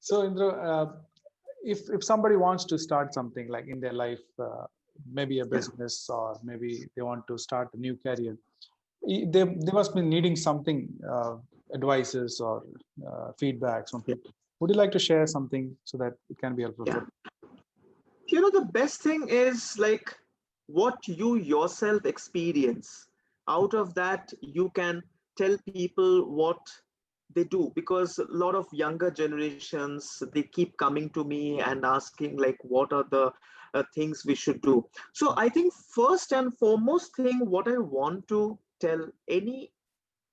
So Indra, if somebody wants to start something like in their life, maybe a Yeah. business, or maybe they want to start a new career, they must be needing something, advices or feedbacks from people. Would you like to share something so that it can be helpful Yeah. for? The best thing is like what you yourself experience. Out of that, you can tell people what they do, because a lot of younger generations, they keep coming to me and asking like what are the things we should do. So I think first and foremost thing what I want to tell any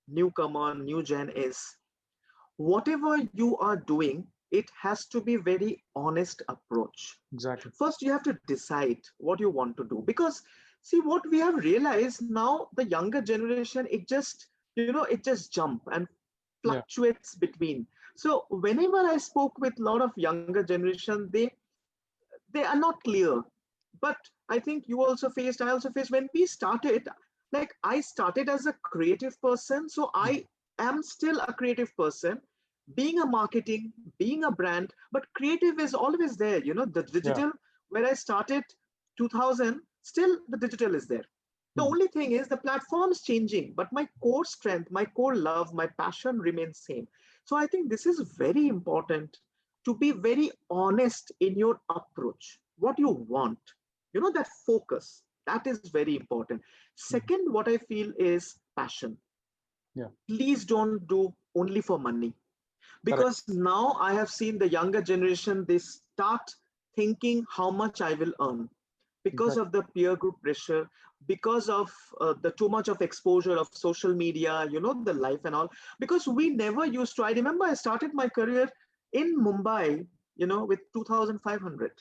newcomer, new gen is whatever you are doing, it has to be very honest approach. Exactly. First you have to decide what you want to do, because see what we have realized now, the younger generation, it just jump and Yeah. fluctuates between. So whenever I spoke with a lot of younger generation, they are not clear. But I think you also faced, I also faced, when we started, like I started as a creative person, so I am still a creative person, being a marketing, being a brand, but creative is always there. The Yeah. digital, where I started 2000, still the digital is there. The Mhm. only thing is the platform is changing, but my core strength, my core love, my passion remains same. So I think this is very important, to be very honest in your approach, what you want, that focus, that is very important. Mhm. Second, what I feel is passion. Yeah. Please don't do only for money, Correct. because now I have seen the younger generation, they start thinking how much I will earn, because Exactly. of the peer group pressure, because of the too much of exposure of social media, the life and all. Because we never used to, I remember I started my career in Mumbai, with 2500.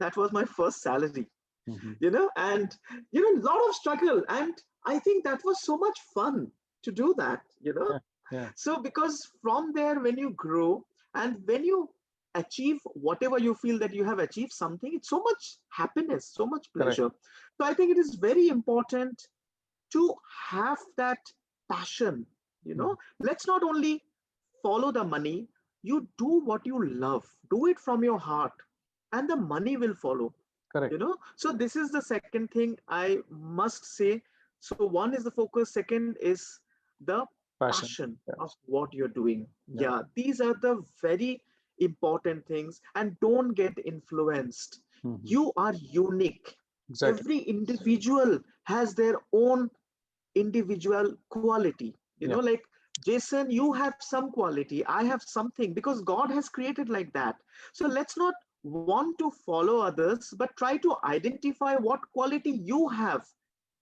That was my first salary, Mhm. and a lot of struggle, and I think that was so much fun to do that. Yeah. Yeah. So because from there, when you grow and when you achieve whatever you feel that you have achieved something, it's so much happiness, so much Correct. pleasure. So I think it is very important to have that passion. Mhm. Let's not only follow the money, you do what you love, do it from your heart, and the money will follow. Correct. So this is the second thing I must say. So one is the focus, second is the Passion. passion Yeah. of what you're doing. Yeah. Yeah, these are the very important things, and don't get influenced. Mhm. You are unique. Exactly. Every individual has their own individual quality. Yeah. Like Jason, you have some quality, I have something, because God has created like that. So let's not want to follow others, but try to identify what quality you have,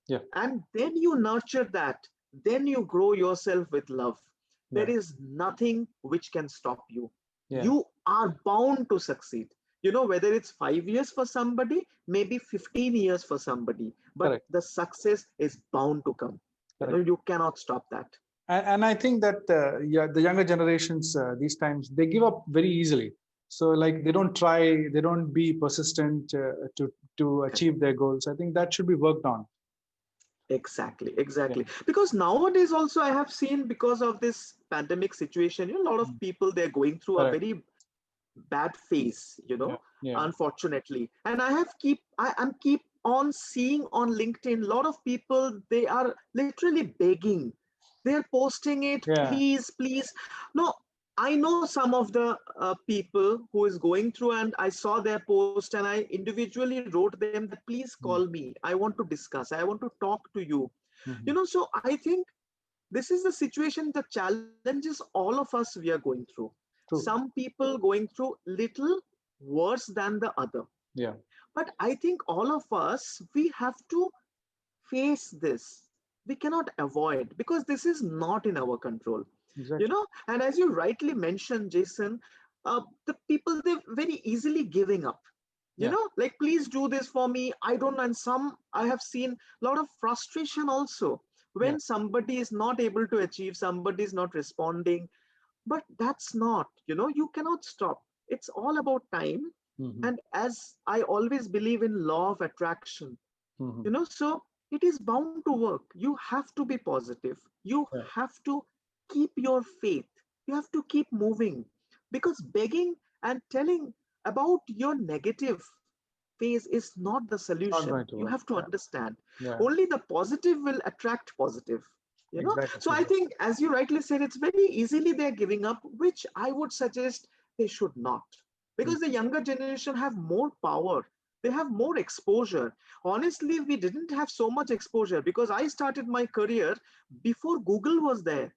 Yeah. and then you nurture that. Then you grow yourself with love. There Yeah. is nothing which can stop you. Yeah. You are bound to succeed. Whether it's 5 years for somebody, maybe 15 years for somebody, but Correct. the success is bound to come. Correct. You cannot stop that. And I think that yeah, the younger generations these times they give up very easily. So like they don't try, they don't be persistent to achieve their goals. I think that should be worked on. Exactly, Yeah. exactly. Because nowadays also I have seen, because of this pandemic situation, a lot of Mm. people, they're going through a Correct. very bad phase, Yeah. Yeah. unfortunately. And I'm keep on seeing on LinkedIn, a lot of people, they are literally begging. They're posting it, Yeah. please, please. No, I know some of the people who is going through, and I saw their post, and I individually wrote them that please call Mm. me. I want to discuss. I want to talk to you. Mhm. So I think this is the situation, the challenges all of us we are going through. True. Some people going through little worse than the other. Yeah. But I think all of us, we have to face this. We cannot avoid, because this is not in our control. Exactly. And as you rightly mentioned, Jason, the people, they're very easily giving up. Yeah. Like, please do this for me. I don't know. And some, I have seen a lot of frustration also Yeah. when somebody is not able to achieve, somebody is not responding. But that's not, you cannot stop. It's all about time. Mhm. And as I always believe in law of attraction, Mhm. so it is bound to work. You have to be positive. You Yeah. have to keep your faith. You have to keep moving. because begging and telling about your negative phase is not the Not solution. going to You work. have to Yeah. understand. Yeah. Only the positive will attract positive. You know, Exactly. so I think, as you rightly said, it's very easily they're giving up, which I would suggest they should not, Mm. because the younger generation have more power. They have more exposure. Honestly, we didn't have so much exposure because I started my career before Google was there.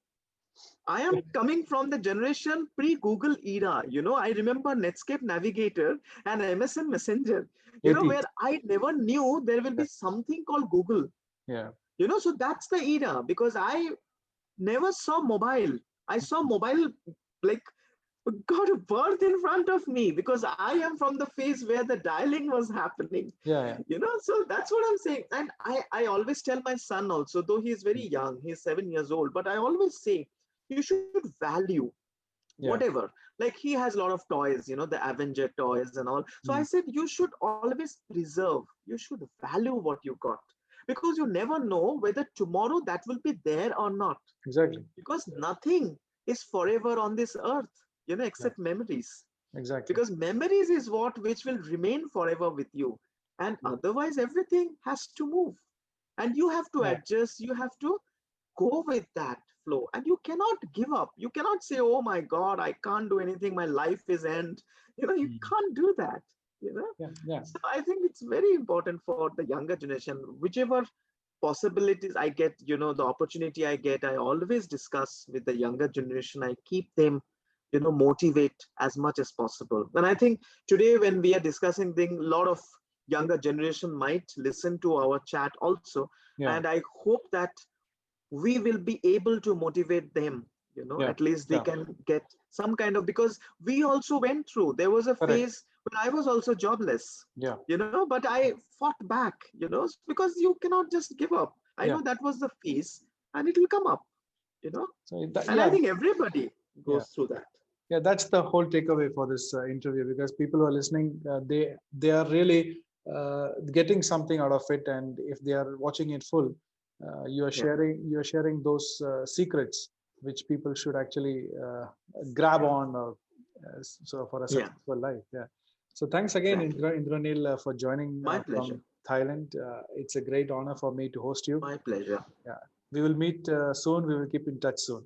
I am coming from the generation pre-Google era. You know, I remember Netscape Navigator and MSN Messenger, you know, 80s. where I never knew there will Yeah. be something called Google. Yeah. You know, so that's the era, because I never saw mobile. I saw mobile like got a birth in front of me, because I am from the phase where the dialing was happening. Yeah. Yeah. You know, so that's what I'm saying. And I always tell my son also, though he is very young, he's 7 years old, but I always say you should value Yeah. whatever. Like, he has a lot of toys, you know, the Avenger toys and all. So I Mm. said you should always preserve, you should value what you got, because you never know whether tomorrow that will be there or not, Exactly. because nothing is forever on this earth, you know, Yeah. except memories. Exactly. Because memories is what which will remain forever with you, and Mm. otherwise everything has to move, and you have to Yeah. adjust, you have to go with that flow, and you cannot give up. You cannot say, oh my god, I can't do anything, my life is end. You know, you Mm. can't do that, you know. Yeah. Yeah. So I think it's very important for the younger generation, whichever possibilities I get, you know, the opportunity I get, I always discuss with the younger generation. I keep them, you know, motivate as much as possible. And I think today when we are discussing things, a lot of younger generation might listen to our chat also. Yeah. And I hope that we will be able to motivate them, you know, Yeah. at least they Yeah. can get some kind of, because we also went through, there was a Correct. phase when I was also jobless, Yeah. you know, but I fought back, you know, because you cannot just give up. I Yeah. know that was the phase, and it will come up, you know. So that, And I yeah. think everybody Yeah. goes through that. Yeah, that's the whole takeaway for this interview, because people who are listening, they are really getting something out of it, and if they are watching it full, Yeah, you are sharing those secrets which people should actually grab on, or so for a yeah, successful life. Yeah. So thanks again, exactly. Indranil, for joining My pleasure. from Thailand. It's a great honor for me to host you. My pleasure. Yeah, we will meet soon. We will keep in touch soon.